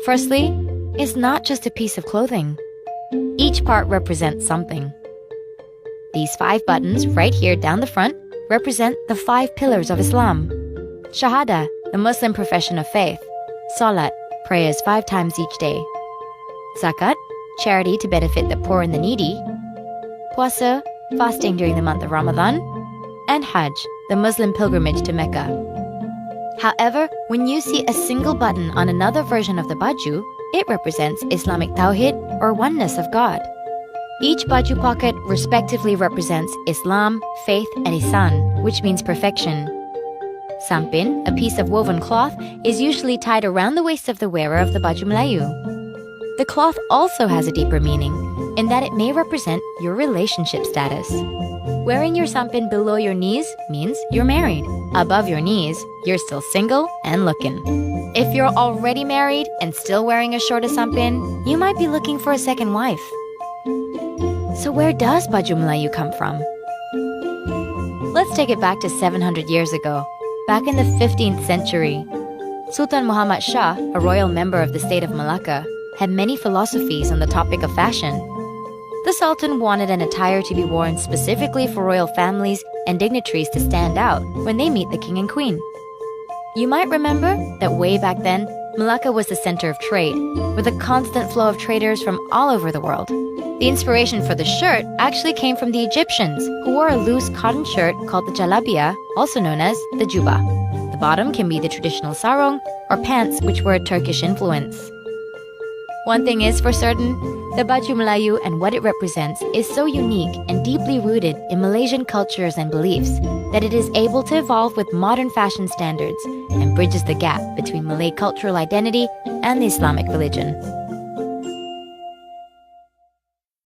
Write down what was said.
Firstly, it's not just a piece of clothing. Each part represents something. These 5 buttons right here down the front represent the 5 pillars of Islam. Shahada, the Muslim profession of faith. Salat, prayers 5 times each day. Zakat, charity to benefit the poor and the needy. Puasa, fasting during the month of Ramadan. And Hajj, the Muslim pilgrimage to Mecca. However, when you see a single button on another version of the Baju, it represents Islamic Tawhid or oneness of God. Each Baju pocket respectively represents Islam, faith, and Ihsan, which means perfection. Sampin, a piece of woven cloth, is usually tied around the waist of the wearer of the Baju Melayu. The cloth also has a deeper meaning, in that it may represent your relationship status. Wearing your sampin below your knees means you're married. Above your knees, you're still single and looking. If you're already married and still wearing a shorter sampin, you might be looking for a second wife. So where does Baju Melayu come from? Let's take it back to 700 years ago. Back in the 15th century, Sultan Muhammad Shah, a royal member of the state of Malacca, had many philosophies on the topic of fashion. The Sultan wanted an attire to be worn specifically for royal families and dignitaries to stand out when they meet the king and queen. You might remember that way back then, Malacca was the center of trade, with a constant flow of traders from all over the world. The inspiration for the shirt actually came from the Egyptians, who wore a loose cotton shirt called the jalabia, also known as the juba. The bottom can be the traditional sarong, or pants which were a Turkish influence. One thing is for certain, the Baju Melayu and what it represents is so unique and deeply rooted in Malaysian cultures and beliefs that it is able to evolve with modern fashion standards and bridges the gap between Malay cultural identity and the Islamic religion.